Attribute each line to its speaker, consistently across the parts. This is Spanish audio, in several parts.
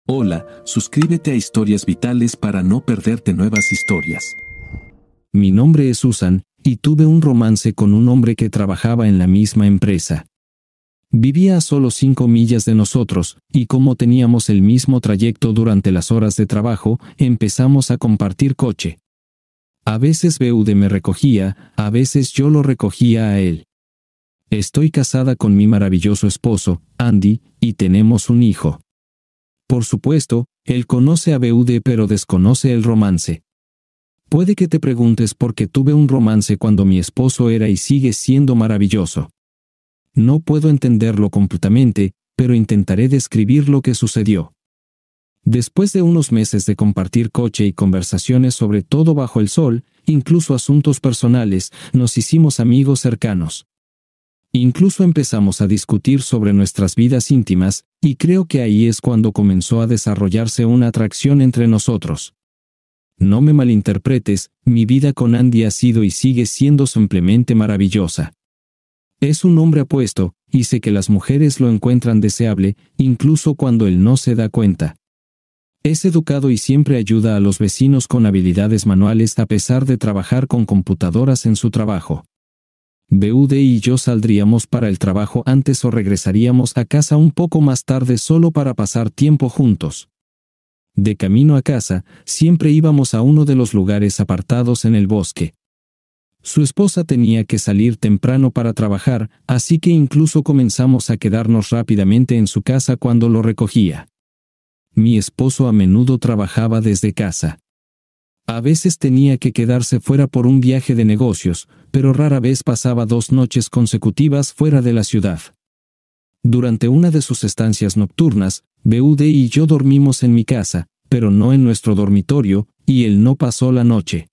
Speaker 1: Hola, suscríbete a Historias Vitales para no perderte nuevas historias.
Speaker 2: Mi nombre es Susan, y tuve un romance con un hombre que trabajaba en la misma empresa. Vivía a solo 5 millas de nosotros, y como teníamos el mismo trayecto durante las horas de trabajo, empezamos a compartir coche. A veces BUD me recogía, a veces yo lo recogía a él. Estoy casada con mi maravilloso esposo, Andy, y tenemos un hijo. Por supuesto, él conoce a BUD pero desconoce el romance. Puede que te preguntes por qué tuve un romance cuando mi esposo era y sigue siendo maravilloso. No puedo entenderlo completamente, pero intentaré describir lo que sucedió. Después de unos meses de compartir coche y conversaciones sobre todo bajo el sol, incluso asuntos personales, nos hicimos amigos cercanos. Incluso empezamos a discutir sobre nuestras vidas íntimas, y creo que ahí es cuando comenzó a desarrollarse una atracción entre nosotros. No me malinterpretes, mi vida con Andy ha sido y sigue siendo simplemente maravillosa. Es un hombre apuesto, y sé que las mujeres lo encuentran deseable, incluso cuando él no se da cuenta. Es educado y siempre ayuda a los vecinos con habilidades manuales a pesar de trabajar con computadoras en su trabajo. BUD y yo saldríamos para el trabajo antes o regresaríamos a casa un poco más tarde solo para pasar tiempo juntos. De camino a casa, siempre íbamos a uno de los lugares apartados en el bosque. Su esposa tenía que salir temprano para trabajar, así que incluso comenzamos a quedarnos rápidamente en su casa cuando lo recogía. Mi esposo a menudo trabajaba desde casa. A veces tenía que quedarse fuera por un viaje de negocios, pero rara vez pasaba 2 noches consecutivas fuera de la ciudad. Durante una de sus estancias nocturnas, BUD y yo dormimos en mi casa, pero no en nuestro dormitorio, y él no pasó la noche.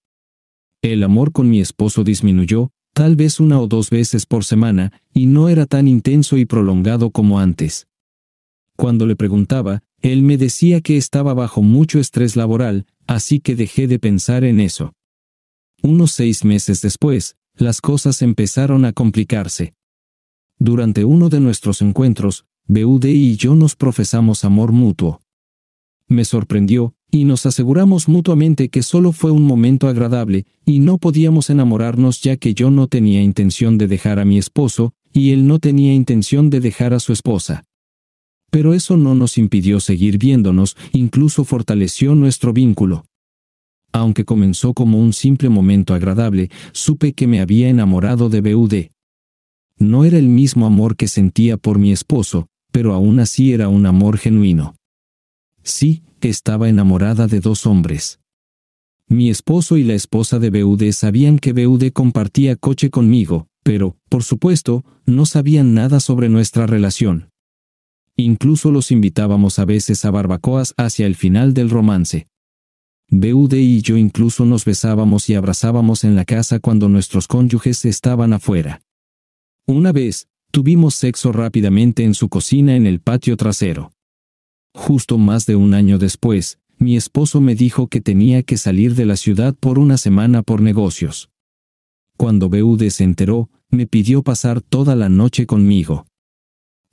Speaker 2: El amor con mi esposo disminuyó, tal vez 1 o 2 veces por semana, y no era tan intenso y prolongado como antes. Cuando le preguntaba, él me decía que estaba bajo mucho estrés laboral, así que dejé de pensar en eso. Unos 6 meses después, las cosas empezaron a complicarse. Durante uno de nuestros encuentros, BUD y yo nos profesamos amor mutuo. Me sorprendió, y nos aseguramos mutuamente que solo fue un momento agradable, y no podíamos enamorarnos ya que yo no tenía intención de dejar a mi esposo, y él no tenía intención de dejar a su esposa. Pero eso no nos impidió seguir viéndonos, incluso fortaleció nuestro vínculo. Aunque comenzó como un simple momento agradable, supe que me había enamorado de BUD. No era el mismo amor que sentía por mi esposo, pero aún así era un amor genuino. Sí, estaba enamorada de 2 hombres. Mi esposo y la esposa de BUD sabían que BUD compartía coche conmigo, pero, por supuesto, no sabían nada sobre nuestra relación. Incluso los invitábamos a veces a barbacoas hacia el final del romance. BUD y yo incluso nos besábamos y abrazábamos en la casa cuando nuestros cónyuges estaban afuera. Una vez, tuvimos sexo rápidamente en su cocina en el patio trasero. Justo más de 1 año después, mi esposo me dijo que tenía que salir de la ciudad por 1 semana por negocios. Cuando BUD se enteró, me pidió pasar toda la noche conmigo.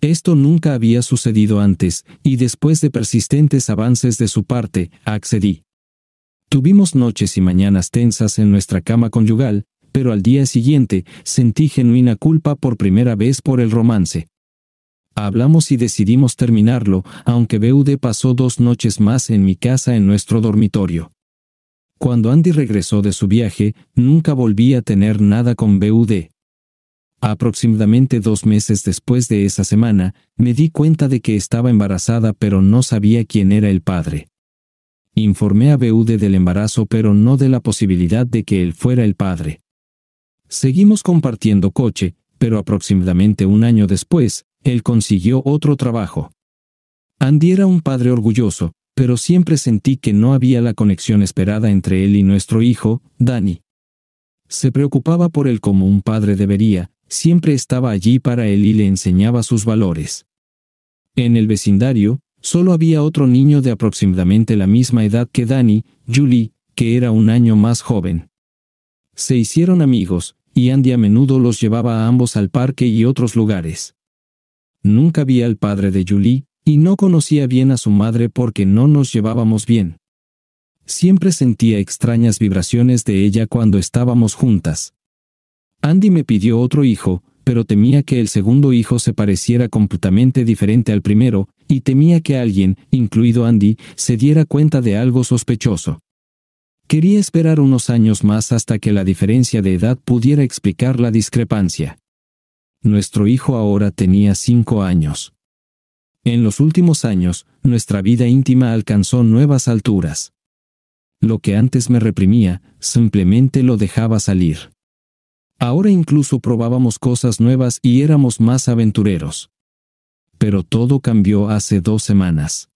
Speaker 2: Esto nunca había sucedido antes, y después de persistentes avances de su parte, accedí. Tuvimos noches y mañanas tensas en nuestra cama conyugal, pero al día siguiente, sentí genuina culpa por primera vez por el romance. Hablamos y decidimos terminarlo, aunque BUD pasó 2 noches más en mi casa en nuestro dormitorio. Cuando Andy regresó de su viaje, nunca volví a tener nada con BUD. Aproximadamente 2 meses después de esa semana, me di cuenta de que estaba embarazada pero no sabía quién era el padre. Informé a BUD del embarazo pero no de la posibilidad de que él fuera el padre. Seguimos compartiendo coche, pero aproximadamente 1 año después, él consiguió otro trabajo. Andy era un padre orgulloso, pero siempre sentí que no había la conexión esperada entre él y nuestro hijo, Danny. Se preocupaba por él como un padre debería, siempre estaba allí para él y le enseñaba sus valores. En el vecindario, solo había otro niño de aproximadamente la misma edad que Danny, Julie, que era 1 año más joven. Se hicieron amigos, y Andy a menudo los llevaba a ambos al parque y otros lugares. Nunca vi al padre de Julie, y no conocía bien a su madre porque no nos llevábamos bien. Siempre sentía extrañas vibraciones de ella cuando estábamos juntas. Andy me pidió otro hijo, pero temía que el segundo hijo se pareciera completamente diferente al primero, y temía que alguien, incluido Andy, se diera cuenta de algo sospechoso. Quería esperar unos años más hasta que la diferencia de edad pudiera explicar la discrepancia. Nuestro hijo ahora tenía 5 años. En los últimos años, nuestra vida íntima alcanzó nuevas alturas. Lo que antes me reprimía, simplemente lo dejaba salir. Ahora incluso probábamos cosas nuevas y éramos más aventureros. Pero todo cambió hace 2 semanas.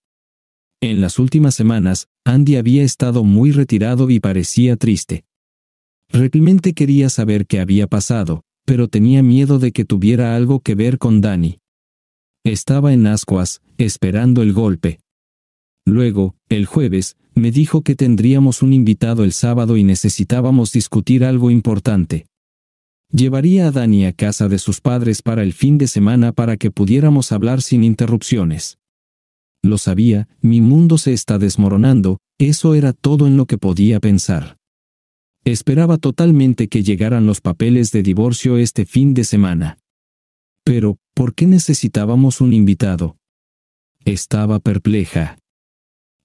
Speaker 2: En las últimas semanas, Andy había estado muy retirado y parecía triste. Realmente quería saber qué había pasado, pero tenía miedo de que tuviera algo que ver con Danny. Estaba en ascuas, esperando el golpe. Luego, el jueves, me dijo que tendríamos un invitado el sábado y necesitábamos discutir algo importante. Llevaría a Danny a casa de sus padres para el fin de semana para que pudiéramos hablar sin interrupciones. Lo sabía, mi mundo se está desmoronando, eso era todo en lo que podía pensar. Esperaba totalmente que llegaran los papeles de divorcio este fin de semana. Pero, ¿por qué necesitábamos un invitado? Estaba perpleja.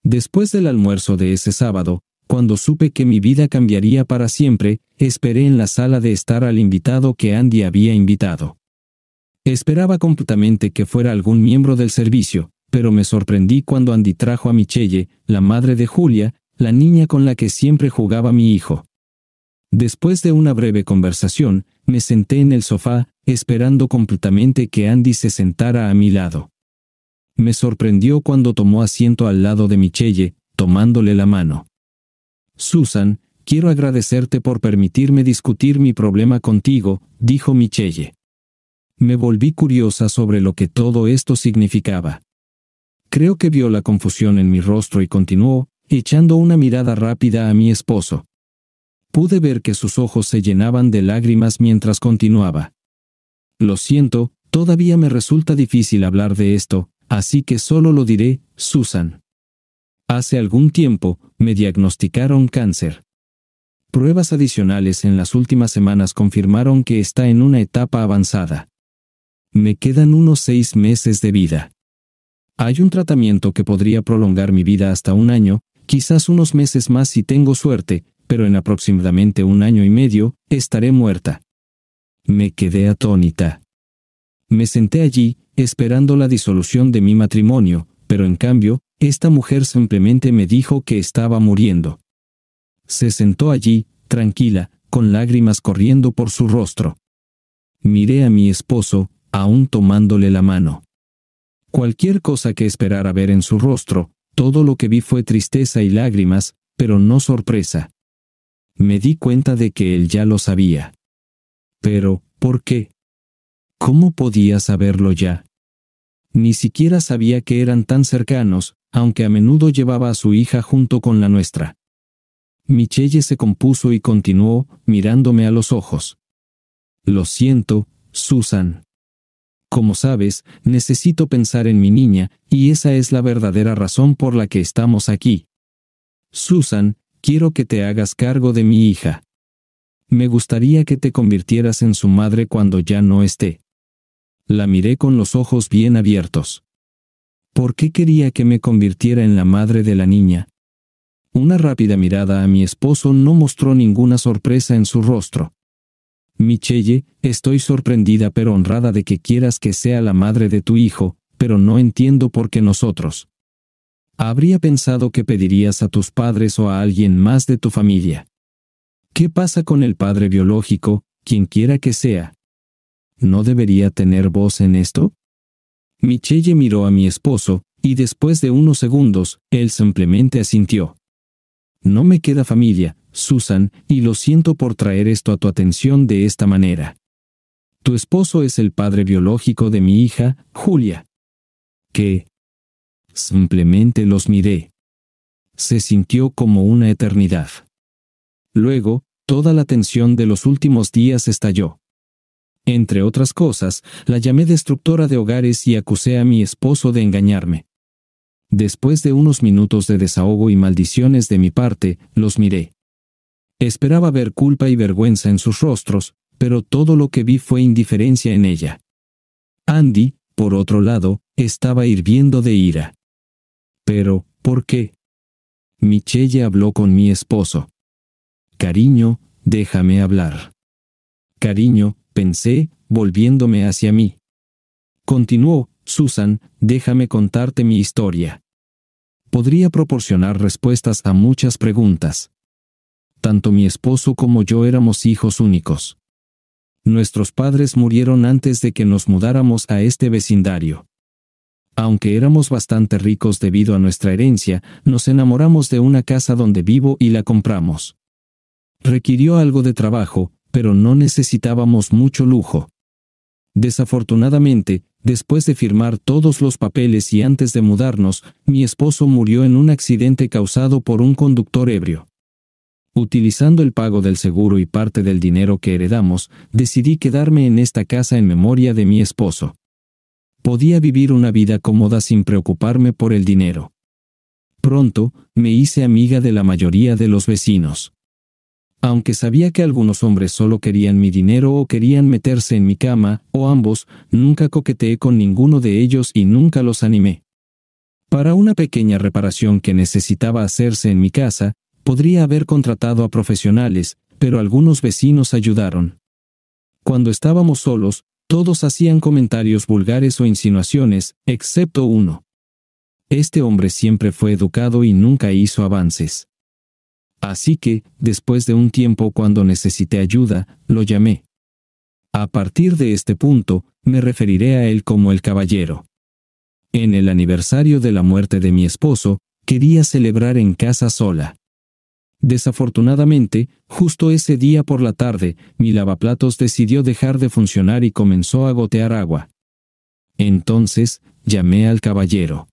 Speaker 2: Después del almuerzo de ese sábado, cuando supe que mi vida cambiaría para siempre, esperé en la sala de estar al invitado que Andy había invitado. Esperaba completamente que fuera algún miembro del servicio, pero me sorprendí cuando Andy trajo a Michelle, la madre de Julia, la niña con la que siempre jugaba mi hijo. Después de una breve conversación, me senté en el sofá, esperando completamente que Andy se sentara a mi lado. Me sorprendió cuando tomó asiento al lado de Michelle, tomándole la mano. «Susan, quiero agradecerte por permitirme discutir mi problema contigo», dijo Michelle. Me volví curiosa sobre lo que todo esto significaba. Creo que vio la confusión en mi rostro y continuó, echando una mirada rápida a mi esposo. Pude ver que sus ojos se llenaban de lágrimas mientras continuaba. «Lo siento, todavía me resulta difícil hablar de esto, así que solo lo diré, Susan. Hace algún tiempo, me diagnosticaron cáncer. Pruebas adicionales en las últimas semanas confirmaron que está en una etapa avanzada. Me quedan unos 6 meses de vida. Hay un tratamiento que podría prolongar mi vida hasta 1 año, quizás unos meses más si tengo suerte, pero en aproximadamente 1 año y medio, estaré muerta». Me quedé atónita. Me senté allí, esperando la disolución de mi matrimonio, pero en cambio, esta mujer simplemente me dijo que estaba muriendo. Se sentó allí, tranquila, con lágrimas corriendo por su rostro. Miré a mi esposo, aún tomándole la mano. Cualquier cosa que esperara ver en su rostro, todo lo que vi fue tristeza y lágrimas, pero no sorpresa. Me di cuenta de que él ya lo sabía. Pero, ¿por qué? ¿Cómo podía saberlo ya? Ni siquiera sabía que eran tan cercanos, aunque a menudo llevaba a su hija junto con la nuestra. Michelle se compuso y continuó, mirándome a los ojos. «Lo siento, Susan. Como sabes, necesito pensar en mi niña, y esa es la verdadera razón por la que estamos aquí. Susan, quiero que te hagas cargo de mi hija. Me gustaría que te convirtieras en su madre cuando ya no esté». La miré con los ojos bien abiertos. ¿Por qué quería que me convirtiera en la madre de la niña? Una rápida mirada a mi esposo no mostró ninguna sorpresa en su rostro. «Michelle, estoy sorprendida pero honrada de que quieras que sea la madre de tu hijo, pero no entiendo por qué nosotros. Habría pensado que pedirías a tus padres o a alguien más de tu familia. ¿Qué pasa con el padre biológico, quien quiera que sea? ¿No debería tener voz en esto?» Michelle miró a mi esposo, y después de unos segundos, él simplemente asintió. «No me queda familia, Susan, y lo siento por traer esto a tu atención de esta manera. Tu esposo es el padre biológico de mi hija, Julia». ¿Qué? Simplemente los miré. Se sintió como una eternidad. Luego, toda la tensión de los últimos días estalló. Entre otras cosas, la llamé destructora de hogares y acusé a mi esposo de engañarme. Después de unos minutos de desahogo y maldiciones de mi parte, los miré. Esperaba ver culpa y vergüenza en sus rostros, pero todo lo que vi fue indiferencia en ella. Andy, por otro lado, estaba hirviendo de ira. Pero, ¿por qué? Michelle habló con mi esposo. Cariño, déjame hablar. Cariño, pensé, volviéndome hacia mí. Continuó, Susan, déjame contarte mi historia. Podría proporcionar respuestas a muchas preguntas. Tanto mi esposo como yo éramos hijos únicos. Nuestros padres murieron antes de que nos mudáramos a este vecindario. Aunque éramos bastante ricos debido a nuestra herencia, nos enamoramos de una casa donde vivo y la compramos. Requirió algo de trabajo, pero no necesitábamos mucho lujo. Desafortunadamente, después de firmar todos los papeles y antes de mudarnos, mi esposo murió en un accidente causado por un conductor ebrio. Utilizando el pago del seguro y parte del dinero que heredamos, decidí quedarme en esta casa en memoria de mi esposo. Podía vivir una vida cómoda sin preocuparme por el dinero. Pronto, me hice amiga de la mayoría de los vecinos. Aunque sabía que algunos hombres solo querían mi dinero o querían meterse en mi cama, o ambos, nunca coqueteé con ninguno de ellos y nunca los animé. Para una pequeña reparación que necesitaba hacerse en mi casa, podría haber contratado a profesionales, pero algunos vecinos ayudaron. Cuando estábamos solos, todos hacían comentarios vulgares o insinuaciones, excepto uno. Este hombre siempre fue educado y nunca hizo avances. Así que, después de un tiempo cuando necesité ayuda, lo llamé. A partir de este punto, me referiré a él como el caballero. En el aniversario de la muerte de mi esposo, quería celebrar en casa sola. Desafortunadamente, justo ese día por la tarde, mi lavaplatos decidió dejar de funcionar y comenzó a gotear agua. Entonces, llamé al caballero.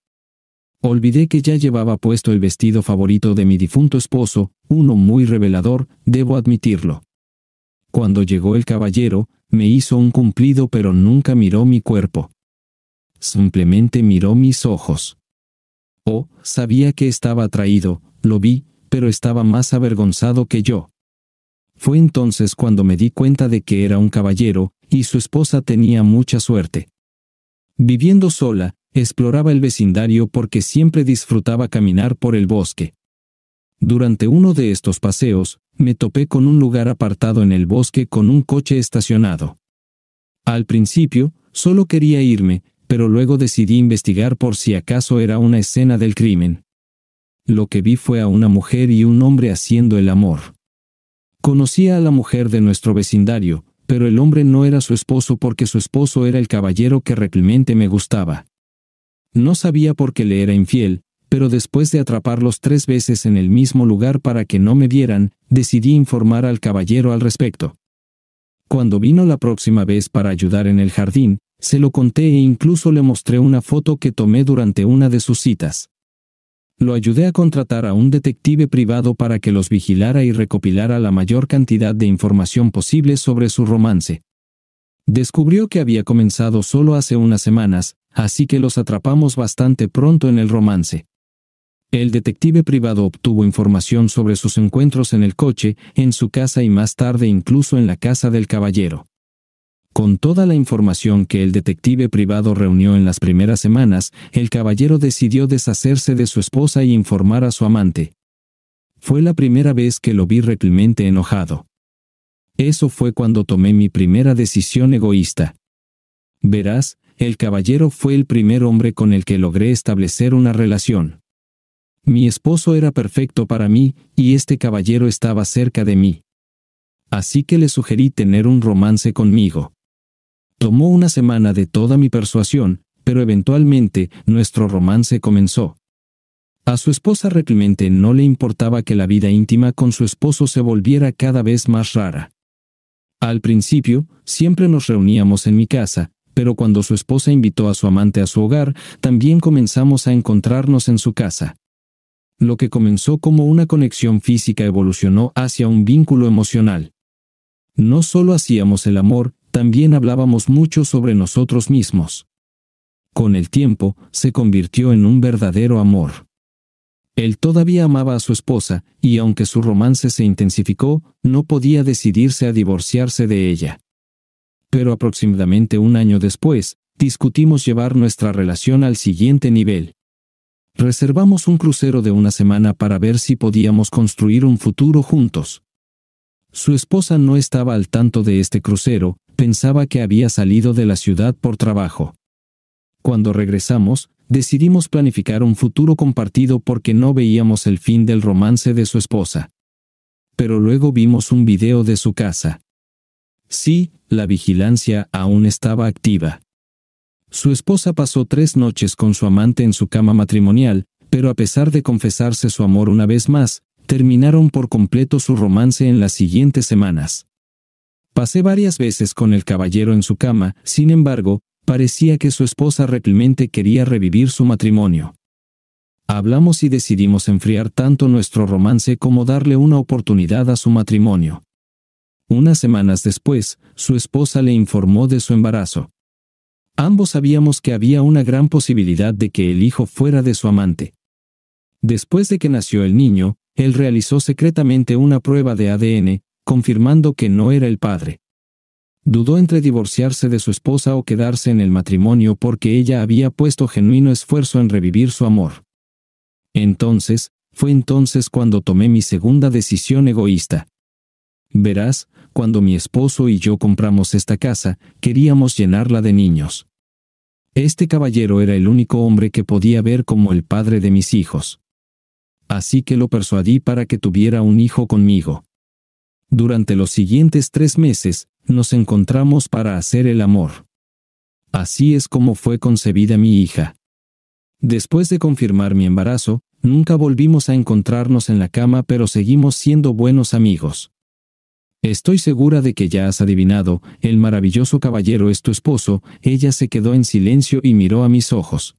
Speaker 2: Olvidé que ya llevaba puesto el vestido favorito de mi difunto esposo, uno muy revelador, debo admitirlo. Cuando llegó el caballero, me hizo un cumplido pero nunca miró mi cuerpo. Simplemente miró mis ojos. Oh, sabía que estaba atraído, lo vi, pero estaba más avergonzado que yo. Fue entonces cuando me di cuenta de que era un caballero, y su esposa tenía mucha suerte. Viviendo sola, exploraba el vecindario porque siempre disfrutaba caminar por el bosque. Durante uno de estos paseos, me topé con un lugar apartado en el bosque con un coche estacionado. Al principio, solo quería irme, pero luego decidí investigar por si acaso era una escena del crimen. Lo que vi fue a una mujer y un hombre haciendo el amor. Conocía a la mujer de nuestro vecindario, pero el hombre no era su esposo porque su esposo era el caballero que realmente me gustaba. No sabía por qué le era infiel, pero después de atraparlos 3 veces en el mismo lugar para que no me vieran, decidí informar al caballero al respecto. Cuando vino la próxima vez para ayudar en el jardín, se lo conté e incluso le mostré una foto que tomé durante una de sus citas. Lo ayudé a contratar a un detective privado para que los vigilara y recopilara la mayor cantidad de información posible sobre su romance. Descubrió que había comenzado solo hace unas semanas, así que los atrapamos bastante pronto en el romance. El detective privado obtuvo información sobre sus encuentros en el coche, en su casa y más tarde incluso en la casa del caballero. Con toda la información que el detective privado reunió en las primeras semanas, el caballero decidió deshacerse de su esposa y informar a su amante. Fue la primera vez que lo vi realmente enojado. Eso fue cuando tomé mi primera decisión egoísta. Verás, el caballero fue el primer hombre con el que logré establecer una relación. Mi esposo era perfecto para mí, y este caballero estaba cerca de mí. Así que le sugerí tener un romance conmigo. Tomó una semana de toda mi persuasión, pero eventualmente nuestro romance comenzó. A su esposa realmente no le importaba que la vida íntima con su esposo se volviera cada vez más rara. Al principio, siempre nos reuníamos en mi casa, pero cuando su esposa invitó a su amante a su hogar, también comenzamos a encontrarnos en su casa. Lo que comenzó como una conexión física evolucionó hacia un vínculo emocional. No solo hacíamos el amor, también hablábamos mucho sobre nosotros mismos. Con el tiempo, se convirtió en un verdadero amor. Él todavía amaba a su esposa, y aunque su romance se intensificó, no podía decidirse a divorciarse de ella. Pero aproximadamente un año después, discutimos llevar nuestra relación al siguiente nivel. Reservamos un crucero de una semana para ver si podíamos construir un futuro juntos. Su esposa no estaba al tanto de este crucero, pensaba que había salido de la ciudad por trabajo. Cuando regresamos, decidimos planificar un futuro compartido porque no veíamos el fin del romance de su esposa. Pero luego vimos un video de su casa. Sí, la vigilancia aún estaba activa. Su esposa pasó 3 noches con su amante en su cama matrimonial, pero a pesar de confesarse su amor una vez más, terminaron por completo su romance en las siguientes semanas. Pasé varias veces con el caballero en su cama, sin embargo, parecía que su esposa realmente quería revivir su matrimonio. Hablamos y decidimos enfriar tanto nuestro romance como darle una oportunidad a su matrimonio. Unas semanas después, su esposa le informó de su embarazo. Ambos sabíamos que había una gran posibilidad de que el hijo fuera de su amante. Después de que nació el niño, él realizó secretamente una prueba de ADN, confirmando que no era el padre. Dudó entre divorciarse de su esposa o quedarse en el matrimonio porque ella había puesto genuino esfuerzo en revivir su amor. Fue entonces cuando tomé mi segunda decisión egoísta. Verás, cuando mi esposo y yo compramos esta casa, queríamos llenarla de niños. Este caballero era el único hombre que podía ver como el padre de mis hijos. Así que lo persuadí para que tuviera un hijo conmigo. Durante los siguientes 3 meses, nos encontramos para hacer el amor. Así es como fue concebida mi hija. Después de confirmar mi embarazo, nunca volvimos a encontrarnos en la cama, pero seguimos siendo buenos amigos. Estoy segura de que ya has adivinado, el maravilloso caballero es tu esposo. Ella se quedó en silencio y miró a mis ojos.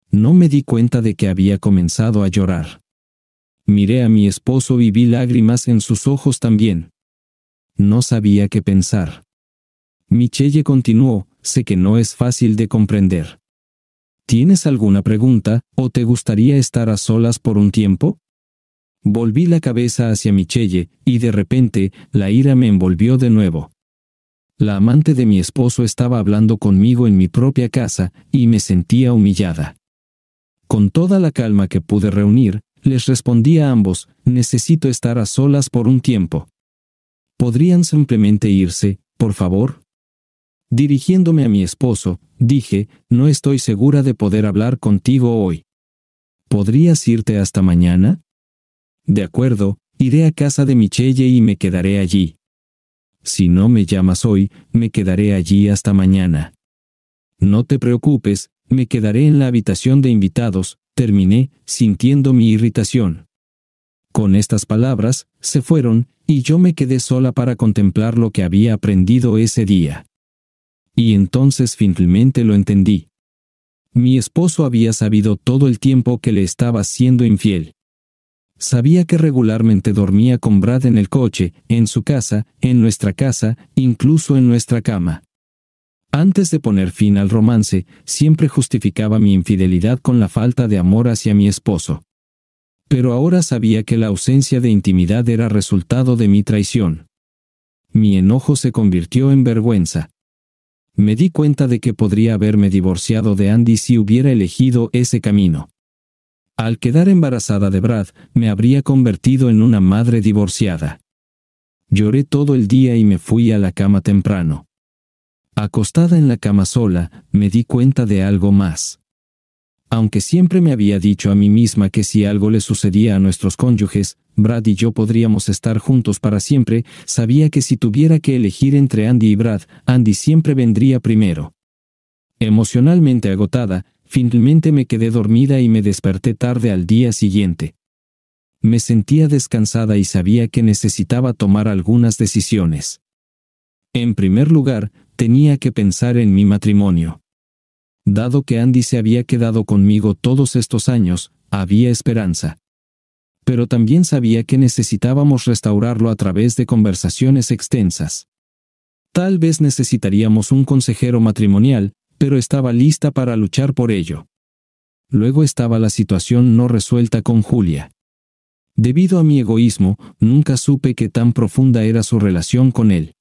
Speaker 2: No me di cuenta de que había comenzado a llorar. Miré a mi esposo y vi lágrimas en sus ojos también. No sabía qué pensar. Michelle continuó, sé que no es fácil de comprender. ¿Tienes alguna pregunta, o te gustaría estar a solas por un tiempo? Volví la cabeza hacia Michelle, y de repente, la ira me envolvió de nuevo. La amante de mi esposo estaba hablando conmigo en mi propia casa, y me sentía humillada. Con toda la calma que pude reunir, les respondí a ambos, necesito estar a solas por un tiempo. ¿Podrían simplemente irse, por favor? Dirigiéndome a mi esposo, dije, no estoy segura de poder hablar contigo hoy. ¿Podrías irte hasta mañana? De acuerdo, iré a casa de Michelle y me quedaré allí. Si no me llamas hoy, me quedaré allí hasta mañana. No te preocupes, me quedaré en la habitación de invitados, terminé, sintiendo mi irritación. Con estas palabras, se fueron, y yo me quedé sola para contemplar lo que había aprendido ese día. Y entonces finalmente lo entendí. Mi esposo había sabido todo el tiempo que le estaba siendo infiel. Sabía que regularmente dormía con Brad en el coche, en su casa, en nuestra casa, incluso en nuestra cama. Antes de poner fin al romance, siempre justificaba mi infidelidad con la falta de amor hacia mi esposo. Pero ahora sabía que la ausencia de intimidad era resultado de mi traición. Mi enojo se convirtió en vergüenza. Me di cuenta de que podría haberme divorciado de Andy si hubiera elegido ese camino. Al quedar embarazada de Brad, me habría convertido en una madre divorciada. Lloré todo el día y me fui a la cama temprano. Acostada en la cama sola, me di cuenta de algo más. Aunque siempre me había dicho a mí misma que si algo le sucedía a nuestros cónyuges, Brad y yo podríamos estar juntos para siempre, sabía que si tuviera que elegir entre Andy y Brad, Andy siempre vendría primero. Emocionalmente agotada, finalmente me quedé dormida y me desperté tarde al día siguiente. Me sentía descansada y sabía que necesitaba tomar algunas decisiones. En primer lugar, tenía que pensar en mi matrimonio. Dado que Andy se había quedado conmigo todos estos años, había esperanza. Pero también sabía que necesitábamos restaurarlo a través de conversaciones extensas. Tal vez necesitaríamos un consejero matrimonial, pero estaba lista para luchar por ello. Luego estaba la situación no resuelta con Julia. Debido a mi egoísmo, nunca supe qué tan profunda era su relación con él.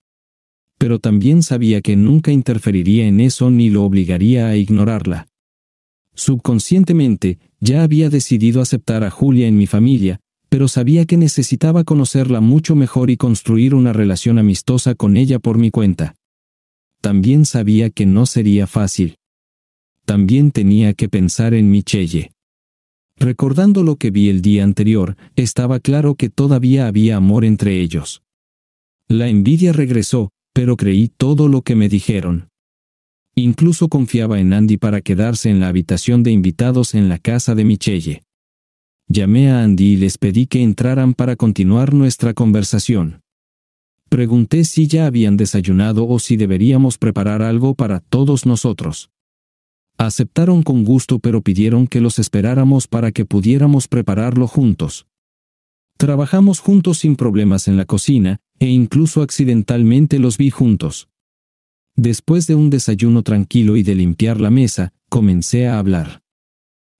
Speaker 2: Pero también sabía que nunca interferiría en eso ni lo obligaría a ignorarla. Subconscientemente, ya había decidido aceptar a Julia en mi familia, pero sabía que necesitaba conocerla mucho mejor y construir una relación amistosa con ella por mi cuenta. También sabía que no sería fácil. También tenía que pensar en Michelle. Recordando lo que vi el día anterior, estaba claro que todavía había amor entre ellos. La envidia regresó, pero creí todo lo que me dijeron. Incluso confiaba en Andy para quedarse en la habitación de invitados en la casa de Michelle. Llamé a Andy y les pedí que entraran para continuar nuestra conversación. Pregunté si ya habían desayunado o si deberíamos preparar algo para todos nosotros. Aceptaron con gusto, pero pidieron que los esperáramos para que pudiéramos prepararlo juntos. Trabajamos juntos sin problemas en la cocina, e incluso accidentalmente los vi juntos. Después de un desayuno tranquilo y de limpiar la mesa, comencé a hablar.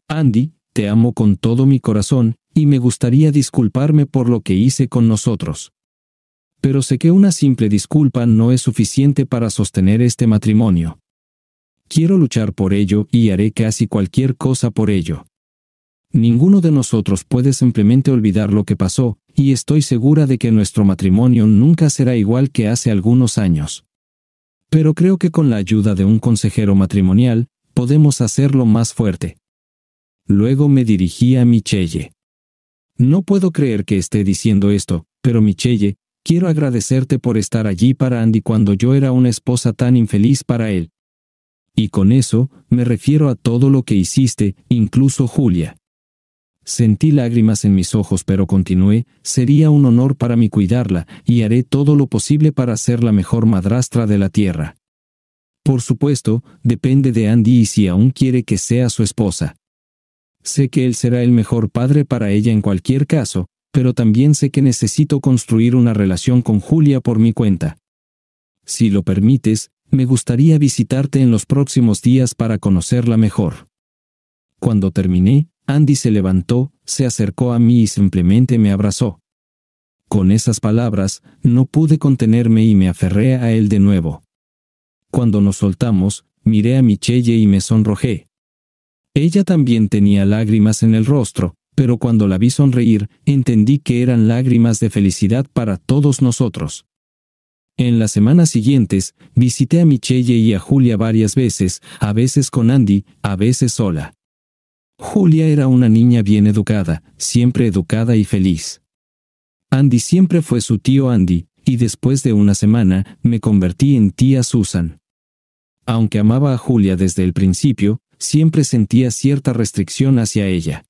Speaker 2: Andy, te amo con todo mi corazón, y me gustaría disculparme por lo que hice con nosotros. Pero sé que una simple disculpa no es suficiente para sostener este matrimonio. Quiero luchar por ello y haré casi cualquier cosa por ello. Ninguno de nosotros puede simplemente olvidar lo que pasó, y estoy segura de que nuestro matrimonio nunca será igual que hace algunos años. Pero creo que con la ayuda de un consejero matrimonial, podemos hacerlo más fuerte. Luego me dirigí a Michelle. No puedo creer que esté diciendo esto, pero Michelle, quiero agradecerte por estar allí para Andy cuando yo era una esposa tan infeliz para él. Y con eso, me refiero a todo lo que hiciste, incluso Julia. Sentí lágrimas en mis ojos, pero continué, sería un honor para mí cuidarla, y haré todo lo posible para ser la mejor madrastra de la tierra. Por supuesto, depende de Andy y si aún quiere que sea su esposa. Sé que él será el mejor padre para ella en cualquier caso, pero también sé que necesito construir una relación con Julia por mi cuenta. Si lo permites, me gustaría visitarte en los próximos días para conocerla mejor. Cuando terminé, Andy se levantó, se acercó a mí y simplemente me abrazó. Con esas palabras, no pude contenerme y me aferré a él de nuevo. Cuando nos soltamos, miré a Michelle y me sonrojé. Ella también tenía lágrimas en el rostro, pero cuando la vi sonreír, entendí que eran lágrimas de felicidad para todos nosotros. En las semanas siguientes, visité a Michelle y a Julia varias veces, a veces con Andy, a veces sola. Julia era una niña bien educada, siempre educada y feliz. Andy siempre fue su tío Andy, y después de una semana, me convertí en tía Susan. Aunque amaba a Julia desde el principio, siempre sentía cierta restricción hacia ella.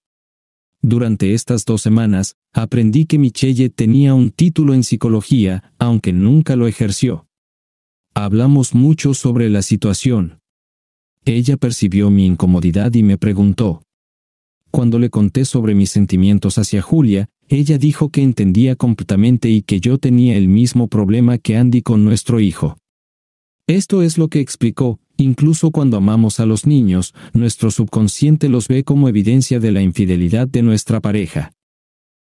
Speaker 2: Durante estas 2 semanas, aprendí que Michelle tenía un título en psicología, aunque nunca lo ejerció. Hablamos mucho sobre la situación. Ella percibió mi incomodidad y me preguntó. Cuando le conté sobre mis sentimientos hacia Julia, ella dijo que entendía completamente y que yo tenía el mismo problema que Andy con nuestro hijo. Esto es lo que explicó. Incluso cuando amamos a los niños, nuestro subconsciente los ve como evidencia de la infidelidad de nuestra pareja.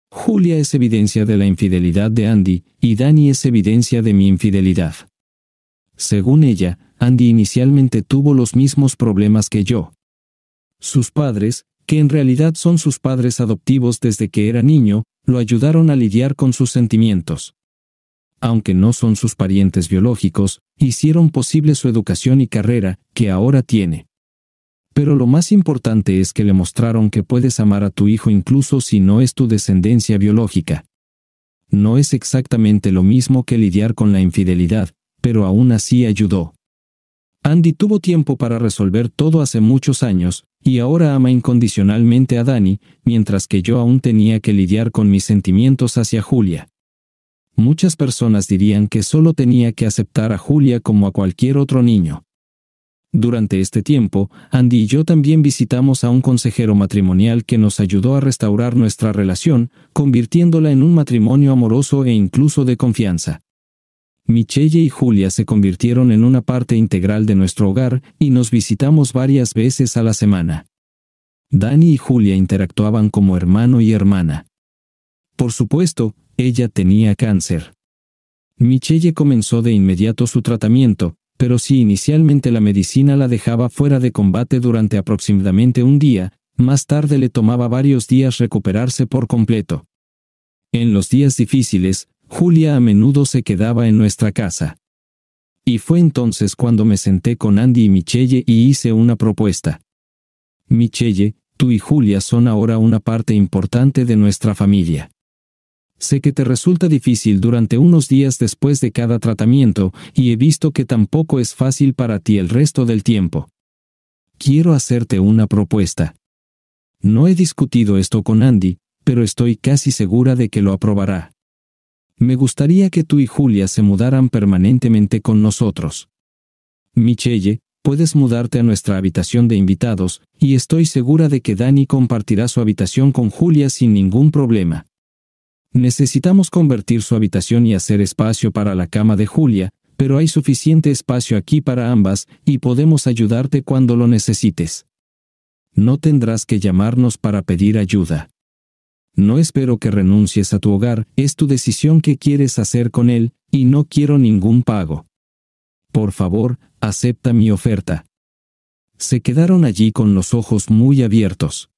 Speaker 2: Julia es evidencia de la infidelidad de Andy, y Danny es evidencia de mi infidelidad. Según ella, Andy inicialmente tuvo los mismos problemas que yo. Sus padres, que en realidad son sus padres adoptivos desde que era niño, lo ayudaron a lidiar con sus sentimientos. Aunque no son sus parientes biológicos, hicieron posible su educación y carrera, que ahora tiene. Pero lo más importante es que le mostraron que puedes amar a tu hijo incluso si no es tu descendencia biológica. No es exactamente lo mismo que lidiar con la infidelidad, pero aún así ayudó. Andy tuvo tiempo para resolver todo hace muchos años, y ahora ama incondicionalmente a Danny, mientras que yo aún tenía que lidiar con mis sentimientos hacia Julia. Muchas personas dirían que solo tenía que aceptar a Julia como a cualquier otro niño. Durante este tiempo, Andy y yo también visitamos a un consejero matrimonial que nos ayudó a restaurar nuestra relación, convirtiéndola en un matrimonio amoroso e incluso de confianza. Michelle y Julia se convirtieron en una parte integral de nuestro hogar y nos visitamos varias veces a la semana. Dani y Julia interactuaban como hermano y hermana. Por supuesto, ella tenía cáncer. Michelle comenzó de inmediato su tratamiento, pero si inicialmente la medicina la dejaba fuera de combate durante aproximadamente un día, más tarde le tomaba varios días recuperarse por completo. En los días difíciles, Julia a menudo se quedaba en nuestra casa. Y fue entonces cuando me senté con Andy y Michelle y hice una propuesta. Michelle, tú y Julia son ahora una parte importante de nuestra familia. Sé que te resulta difícil durante unos días después de cada tratamiento, y he visto que tampoco es fácil para ti el resto del tiempo. Quiero hacerte una propuesta. No he discutido esto con Andy, pero estoy casi segura de que lo aprobará. Me gustaría que tú y Julia se mudaran permanentemente con nosotros. Michelle, puedes mudarte a nuestra habitación de invitados, y estoy segura de que Dani compartirá su habitación con Julia sin ningún problema. Necesitamos convertir su habitación y hacer espacio para la cama de Julia, pero hay suficiente espacio aquí para ambas, y podemos ayudarte cuando lo necesites. No tendrás que llamarnos para pedir ayuda. No espero que renuncies a tu hogar, es tu decisión qué quieres hacer con él, y no quiero ningún pago. Por favor, acepta mi oferta. Se quedaron allí con los ojos muy abiertos.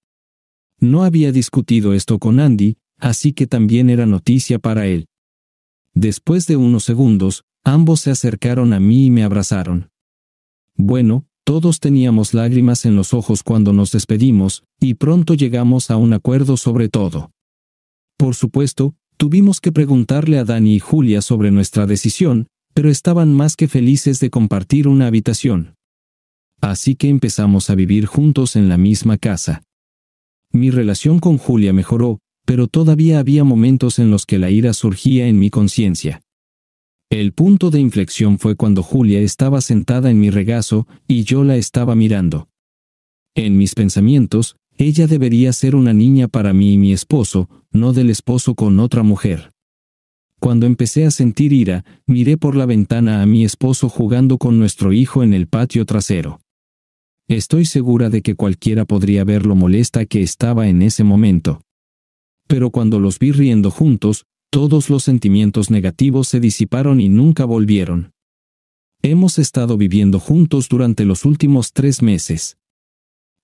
Speaker 2: No había discutido esto con Andy, así que también era noticia para él. Después de unos segundos, ambos se acercaron a mí y me abrazaron. Bueno, todos teníamos lágrimas en los ojos cuando nos despedimos, y pronto llegamos a un acuerdo sobre todo. Por supuesto, tuvimos que preguntarle a Dani y Julia sobre nuestra decisión, pero estaban más que felices de compartir una habitación. Así que empezamos a vivir juntos en la misma casa. Mi relación con Julia mejoró, pero todavía había momentos en los que la ira surgía en mi conciencia. El punto de inflexión fue cuando Julia estaba sentada en mi regazo y yo la estaba mirando. En mis pensamientos, ella debería ser una niña para mí y mi esposo, no del esposo con otra mujer. Cuando empecé a sentir ira, miré por la ventana a mi esposo jugando con nuestro hijo en el patio trasero. Estoy segura de que cualquiera podría ver lo molesta que estaba en ese momento. Pero cuando los vi riendo juntos, todos los sentimientos negativos se disiparon y nunca volvieron. Hemos estado viviendo juntos durante los últimos 3 meses.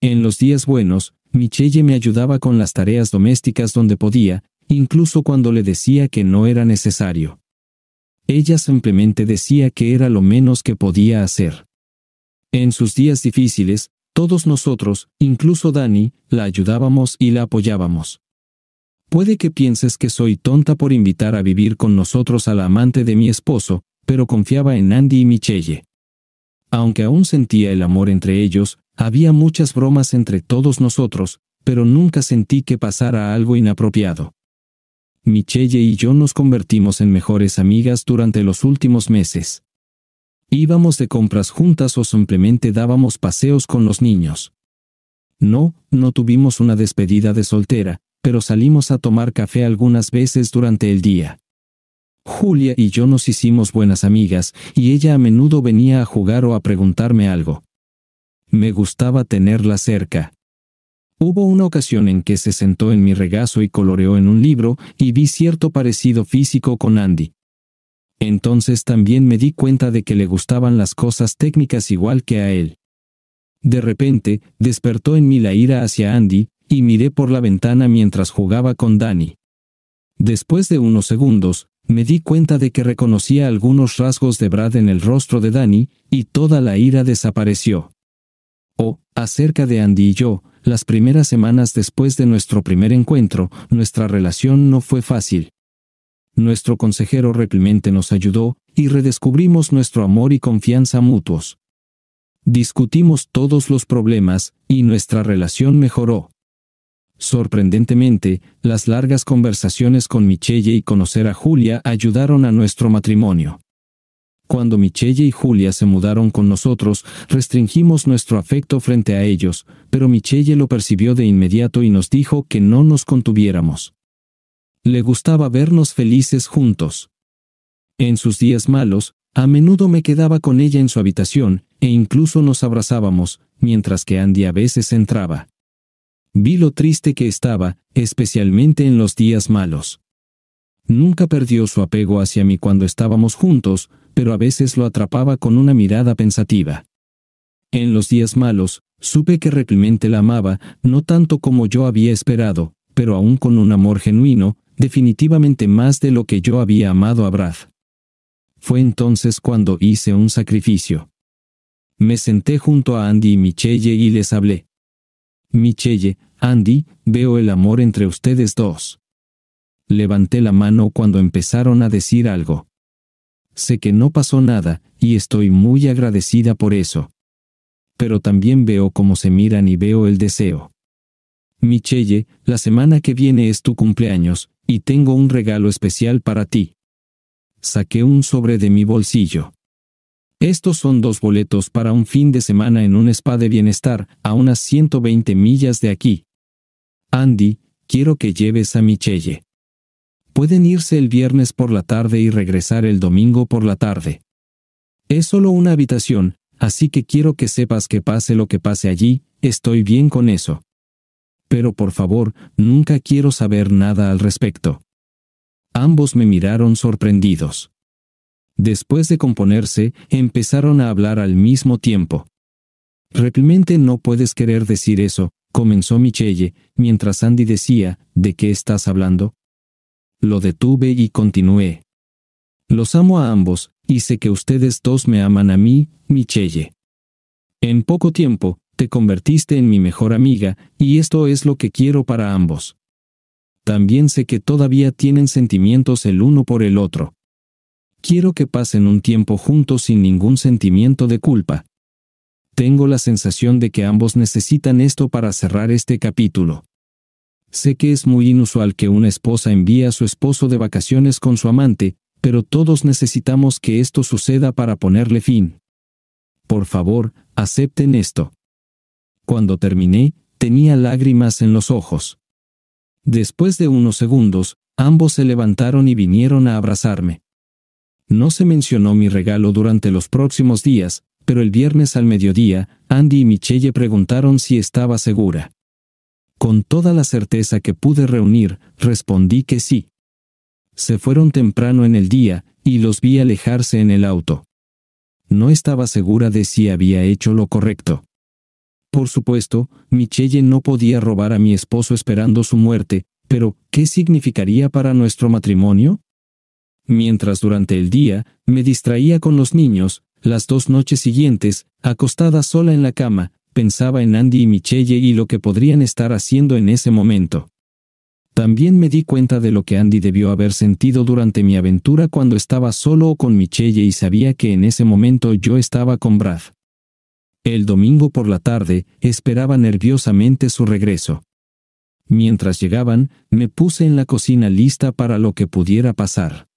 Speaker 2: En los días buenos, Michelle me ayudaba con las tareas domésticas donde podía, incluso cuando le decía que no era necesario. Ella simplemente decía que era lo menos que podía hacer. En sus días difíciles, todos nosotros, incluso Dani, la ayudábamos y la apoyábamos. Puede que pienses que soy tonta por invitar a vivir con nosotros a la amante de mi esposo, pero confiaba en Andy y Michelle. Aunque aún sentía el amor entre ellos, había muchas bromas entre todos nosotros, pero nunca sentí que pasara algo inapropiado. Michelle y yo nos convertimos en mejores amigas durante los últimos meses. Íbamos de compras juntas o simplemente dábamos paseos con los niños. No tuvimos una despedida de soltera, pero salimos a tomar café algunas veces durante el día. Julia y yo nos hicimos buenas amigas, y ella a menudo venía a jugar o a preguntarme algo. Me gustaba tenerla cerca. Hubo una ocasión en que se sentó en mi regazo y coloreó en un libro, y vi cierto parecido físico con Andy. Entonces también me di cuenta de que le gustaban las cosas técnicas igual que a él. De repente, despertó en mí la ira hacia Andy, y miré por la ventana mientras jugaba con Dani. Después de unos segundos, me di cuenta de que reconocía algunos rasgos de Brad en el rostro de Dani, y toda la ira desapareció. Acerca de Andy y yo, las primeras semanas después de nuestro primer encuentro, nuestra relación no fue fácil. Nuestro consejero realmente nos ayudó, y redescubrimos nuestro amor y confianza mutuos. Discutimos todos los problemas, y nuestra relación mejoró. Sorprendentemente, las largas conversaciones con Michelle y conocer a Julia ayudaron a nuestro matrimonio. Cuando Michelle y Julia se mudaron con nosotros, restringimos nuestro afecto frente a ellos, pero Michelle lo percibió de inmediato y nos dijo que no nos contuviéramos. Le gustaba vernos felices juntos. En sus días malos, a menudo me quedaba con ella en su habitación, e incluso nos abrazábamos, mientras que Andy a veces entraba. Vi lo triste que estaba, especialmente en los días malos. Nunca perdió su apego hacia mí cuando estábamos juntos, pero a veces lo atrapaba con una mirada pensativa. En los días malos, supe que realmente la amaba, no tanto como yo había esperado, pero aún con un amor genuino, definitivamente más de lo que yo había amado a Brad. Fue entonces cuando hice un sacrificio. Me senté junto a Andy y Michelle y les hablé. Michelle, Andy, veo el amor entre ustedes dos. Levanté la mano cuando empezaron a decir algo. Sé que no pasó nada, y estoy muy agradecida por eso. Pero también veo cómo se miran y veo el deseo. Michelle, la semana que viene es tu cumpleaños, y tengo un regalo especial para ti. Saqué un sobre de mi bolsillo. Estos son 2 boletos para un fin de semana en un spa de bienestar, a unas 120 millas de aquí. Andy, quiero que lleves a Michelle. Pueden irse el viernes por la tarde y regresar el domingo por la tarde. Es solo una habitación, así que quiero que sepas que pase lo que pase allí, estoy bien con eso. Pero por favor, nunca quiero saber nada al respecto. Ambos me miraron sorprendidos. Después de componerse, empezaron a hablar al mismo tiempo. Realmente no puedes querer decir eso, comenzó Michelle, mientras Andy decía, ¿de qué estás hablando? Lo detuve y continué. Los amo a ambos, y sé que ustedes dos me aman a mí, Michelle. En poco tiempo, te convertiste en mi mejor amiga, y esto es lo que quiero para ambos. También sé que todavía tienen sentimientos el uno por el otro. Quiero que pasen un tiempo juntos sin ningún sentimiento de culpa. Tengo la sensación de que ambos necesitan esto para cerrar este capítulo. Sé que es muy inusual que una esposa envíe a su esposo de vacaciones con su amante, pero todos necesitamos que esto suceda para ponerle fin. Por favor, acepten esto. Cuando terminé, tenía lágrimas en los ojos. Después de unos segundos, ambos se levantaron y vinieron a abrazarme. No se mencionó mi regalo durante los próximos días, pero el viernes al mediodía, Andy y Michelle preguntaron si estaba segura. Con toda la certeza que pude reunir, respondí que sí. Se fueron temprano en el día, y los vi alejarse en el auto. No estaba segura de si había hecho lo correcto. Por supuesto, Michelle no podía robar a mi esposo esperando su muerte, pero ¿qué significaría para nuestro matrimonio? Mientras durante el día, me distraía con los niños, las 2 noches siguientes, acostada sola en la cama, pensaba en Andy y Michelle y lo que podrían estar haciendo en ese momento. También me di cuenta de lo que Andy debió haber sentido durante mi aventura cuando estaba solo o con Michelle y sabía que en ese momento yo estaba con Brad. El domingo por la tarde, esperaba nerviosamente su regreso. Mientras llegaban, me puse en la cocina lista para lo que pudiera pasar.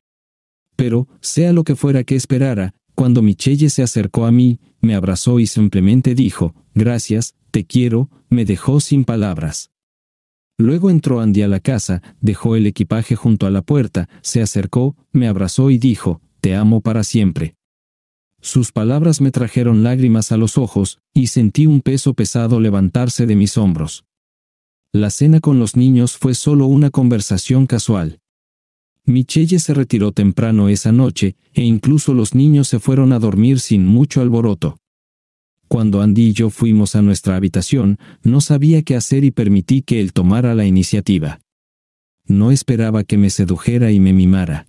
Speaker 2: Pero, sea lo que fuera que esperara, cuando Michelle se acercó a mí, me abrazó y simplemente dijo, «Gracias, te quiero», me dejó sin palabras. Luego entró Andy a la casa, dejó el equipaje junto a la puerta, se acercó, me abrazó y dijo, «Te amo para siempre». Sus palabras me trajeron lágrimas a los ojos, y sentí un peso pesado levantarse de mis hombros. La cena con los niños fue solo una conversación casual. Michelle se retiró temprano esa noche, e incluso los niños se fueron a dormir sin mucho alboroto. Cuando Andy y yo fuimos a nuestra habitación, no sabía qué hacer y permití que él tomara la iniciativa. No esperaba que me sedujera y me mimara.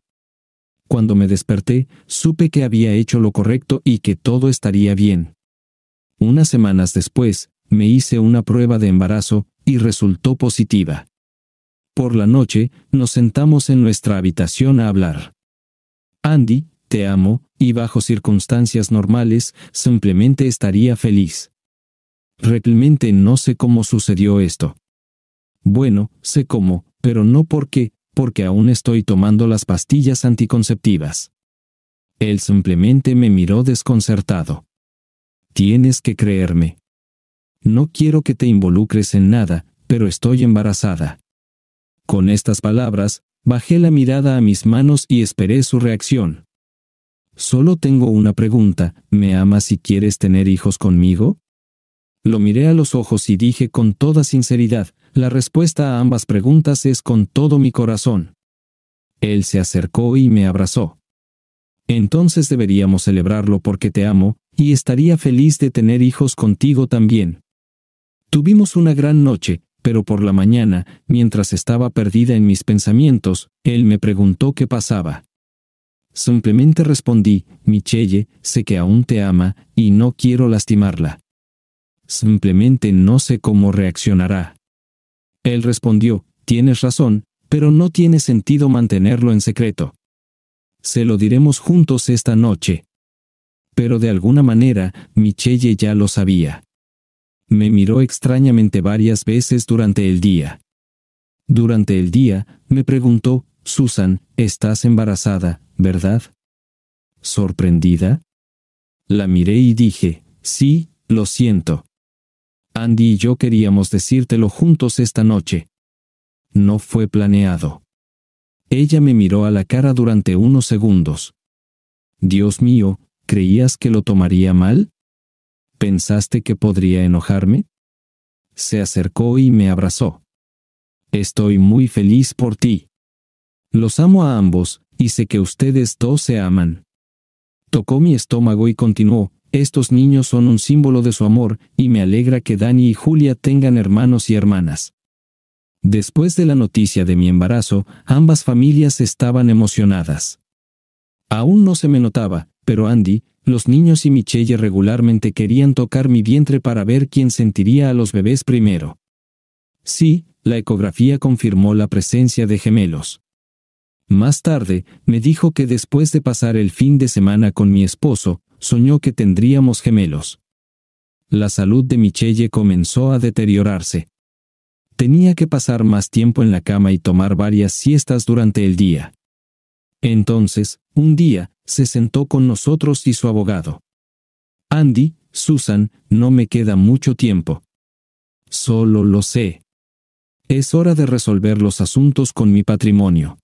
Speaker 2: Cuando me desperté, supe que había hecho lo correcto y que todo estaría bien. Unas semanas después, me hice una prueba de embarazo, y resultó positiva. Por la noche, nos sentamos en nuestra habitación a hablar. Andy, te amo, y bajo circunstancias normales, simplemente estaría feliz. Realmente no sé cómo sucedió esto. Bueno, sé cómo, pero no por qué, porque aún estoy tomando las pastillas anticonceptivas. Él simplemente me miró desconcertado. Tienes que creerme. No quiero que te involucres en nada, pero estoy embarazada. Con estas palabras, bajé la mirada a mis manos y esperé su reacción. Solo tengo una pregunta, ¿me amas y quieres tener hijos conmigo? Lo miré a los ojos y dije con toda sinceridad, la respuesta a ambas preguntas es con todo mi corazón. Él se acercó y me abrazó. Entonces deberíamos celebrarlo porque te amo, y estaría feliz de tener hijos contigo también. Tuvimos una gran noche, pero por la mañana, mientras estaba perdida en mis pensamientos, él me preguntó qué pasaba. Simplemente respondí, Michelle, sé que aún te ama, y no quiero lastimarla. Simplemente no sé cómo reaccionará. Él respondió, tienes razón, pero no tiene sentido mantenerlo en secreto. Se lo diremos juntos esta noche. Pero de alguna manera, Michelle ya lo sabía. Me miró extrañamente varias veces durante el día. Durante el día, me preguntó, Susan, estás embarazada, ¿verdad? ¿Sorprendida? La miré y dije, sí, lo siento. Andy y yo queríamos decírtelo juntos esta noche. No fue planeado. Ella me miró a la cara durante unos segundos. Dios mío, ¿creías que lo tomaría mal? ¿Pensaste que podría enojarme? Se acercó y me abrazó. Estoy muy feliz por ti. Los amo a ambos, y sé que ustedes dos se aman. Tocó mi estómago y continuó, estos niños son un símbolo de su amor, y me alegra que Dani y Julia tengan hermanos y hermanas. Después de la noticia de mi embarazo, ambas familias estaban emocionadas. Aún no se me notaba, pero Andy, los niños y Michelle regularmente querían tocar mi vientre para ver quién sentiría a los bebés primero. Sí, la ecografía confirmó la presencia de gemelos. Más tarde, me dijo que después de pasar el fin de semana con mi esposo, soñó que tendríamos gemelos. La salud de Michelle comenzó a deteriorarse. Tenía que pasar más tiempo en la cama y tomar varias siestas durante el día. Entonces, un día, se sentó con nosotros y su abogado. Andy, Susan, no me queda mucho tiempo. Solo lo sé. Es hora de resolver los asuntos con mi patrimonio.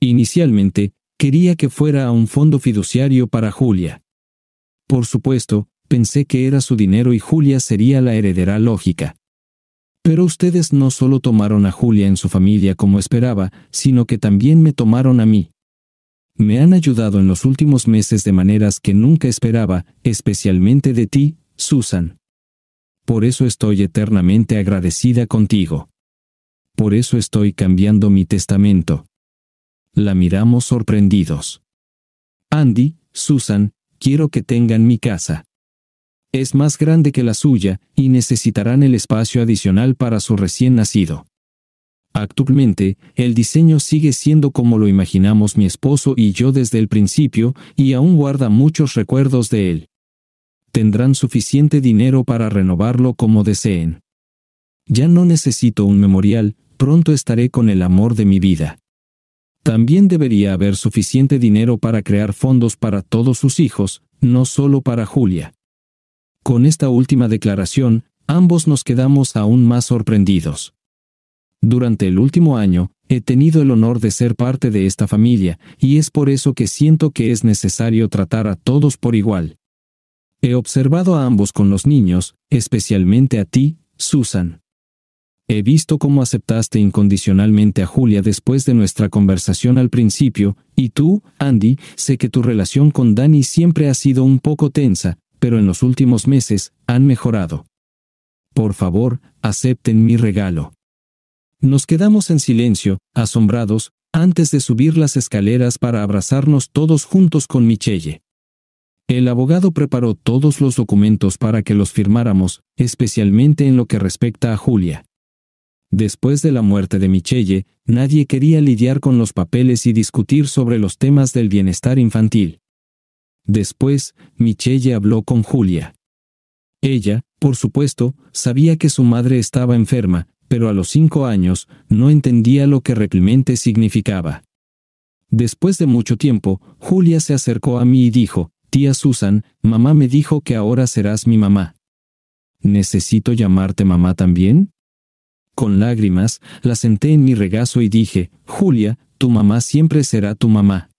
Speaker 2: Inicialmente, quería que fuera a un fondo fiduciario para Julia. Por supuesto, pensé que era su dinero y Julia sería la heredera lógica. Pero ustedes no solo tomaron a Julia en su familia como esperaba, sino que también me tomaron a mí. Me han ayudado en los últimos meses de maneras que nunca esperaba, especialmente de ti, Susan. Por eso estoy eternamente agradecida contigo. Por eso estoy cambiando mi testamento. La miramos sorprendidos. Andy, Susan, quiero que tengan mi casa. Es más grande que la suya, y necesitarán el espacio adicional para su recién nacido. Actualmente, el diseño sigue siendo como lo imaginamos mi esposo y yo desde el principio, y aún guarda muchos recuerdos de él. Tendrán suficiente dinero para renovarlo como deseen. Ya no necesito un memorial, pronto estaré con el amor de mi vida. También debería haber suficiente dinero para crear fondos para todos sus hijos, no solo para Julia. Con esta última declaración, ambos nos quedamos aún más sorprendidos. Durante el último año, he tenido el honor de ser parte de esta familia, y es por eso que siento que es necesario tratar a todos por igual. He observado a ambos con los niños, especialmente a ti, Susan. He visto cómo aceptaste incondicionalmente a Julia después de nuestra conversación al principio, y tú, Andy, sé que tu relación con Dani siempre ha sido un poco tensa, pero en los últimos meses, han mejorado. Por favor, acepten mi regalo. Nos quedamos en silencio, asombrados, antes de subir las escaleras para abrazarnos todos juntos con Michelle. El abogado preparó todos los documentos para que los firmáramos, especialmente en lo que respecta a Julia. Después de la muerte de Michelle, nadie quería lidiar con los papeles y discutir sobre los temas del bienestar infantil. Después, Michelle habló con Julia. Ella, por supuesto, sabía que su madre estaba enferma, pero a los 5 años, no entendía lo que realmente significaba. Después de mucho tiempo, Julia se acercó a mí y dijo, «Tía Susan, mamá me dijo que ahora serás mi mamá. ¿Necesito llamarte mamá también?» Con lágrimas, la senté en mi regazo y dije, «Julia, tu mamá siempre será tu mamá».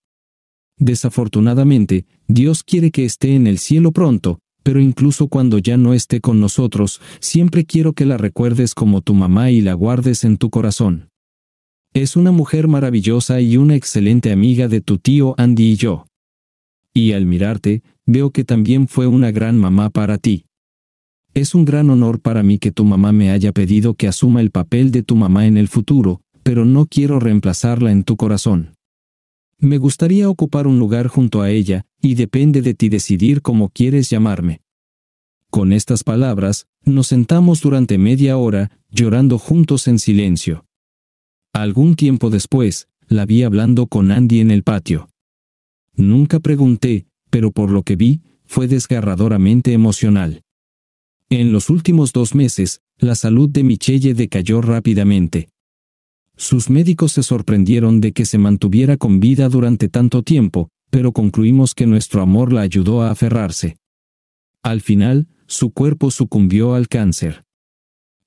Speaker 2: Desafortunadamente, Dios quiere que esté en el cielo pronto, pero incluso cuando ya no esté con nosotros, siempre quiero que la recuerdes como tu mamá y la guardes en tu corazón. Es una mujer maravillosa y una excelente amiga de tu tío Andy y yo. Y al mirarte, veo que también fue una gran mamá para ti. Es un gran honor para mí que tu mamá me haya pedido que asuma el papel de tu mamá en el futuro, pero no quiero reemplazarla en tu corazón. Me gustaría ocupar un lugar junto a ella, y depende de ti decidir cómo quieres llamarme. Con estas palabras, nos sentamos durante media hora, llorando juntos en silencio. Algún tiempo después, la vi hablando con Andy en el patio. Nunca pregunté, pero por lo que vi, fue desgarradoramente emocional. En los últimos 2 meses, la salud de Michelle decayó rápidamente. Sus médicos se sorprendieron de que se mantuviera con vida durante tanto tiempo, pero concluimos que nuestro amor la ayudó a aferrarse. Al final, su cuerpo sucumbió al cáncer.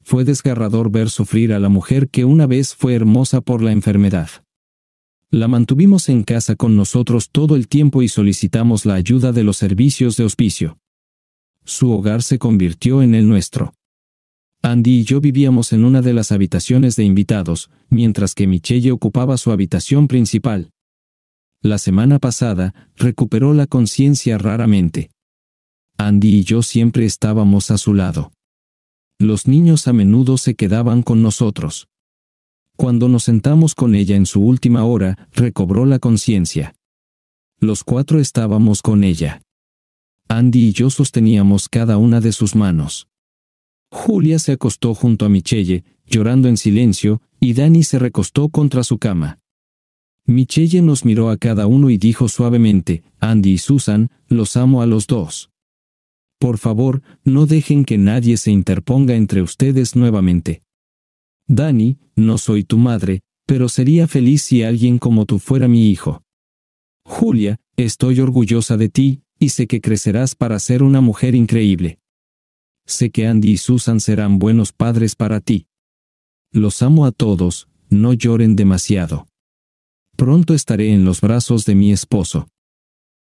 Speaker 2: Fue desgarrador ver sufrir a la mujer que una vez fue hermosa por la enfermedad. La mantuvimos en casa con nosotros todo el tiempo y solicitamos la ayuda de los servicios de hospicio. Su hogar se convirtió en el nuestro. Andy y yo vivíamos en una de las habitaciones de invitados, mientras que Michelle ocupaba su habitación principal. La semana pasada, recuperó la conciencia raramente. Andy y yo siempre estábamos a su lado. Los niños a menudo se quedaban con nosotros. Cuando nos sentamos con ella en su última hora, recobró la conciencia. Los 4 estábamos con ella. Andy y yo sosteníamos cada una de sus manos. Julia se acostó junto a Michelle, llorando en silencio, y Danny se recostó contra su cama. Michelle nos miró a cada uno y dijo suavemente, Andy y Susan, los amo a los 2. Por favor, no dejen que nadie se interponga entre ustedes nuevamente. Danny, no soy tu madre, pero sería feliz si alguien como tú fuera mi hijo. Julia, estoy orgullosa de ti, y sé que crecerás para ser una mujer increíble. Sé que Andy y Susan serán buenos padres para ti. Los amo a todos, no lloren demasiado. Pronto estaré en los brazos de mi esposo.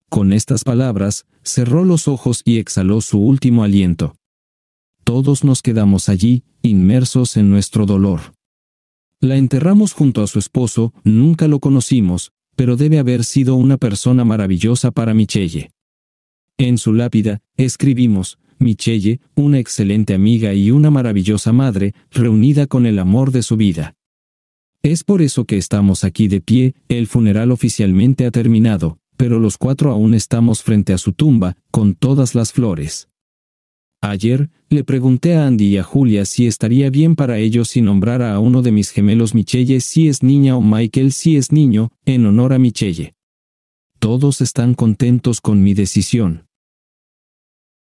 Speaker 2: Con estas palabras, cerró los ojos y exhaló su último aliento. Todos nos quedamos allí, inmersos en nuestro dolor. La enterramos junto a su esposo, nunca lo conocimos, pero debe haber sido una persona maravillosa para Michelle. En su lápida, escribimos, Michelle, una excelente amiga y una maravillosa madre, reunida con el amor de su vida. Es por eso que estamos aquí de pie, el funeral oficialmente ha terminado, pero los 4 aún estamos frente a su tumba, con todas las flores. Ayer, le pregunté a Andy y a Julia si estaría bien para ellos si nombrara a uno de mis gemelos Michelle si es niña o Michael si es niño, en honor a Michelle. Todos están contentos con mi decisión.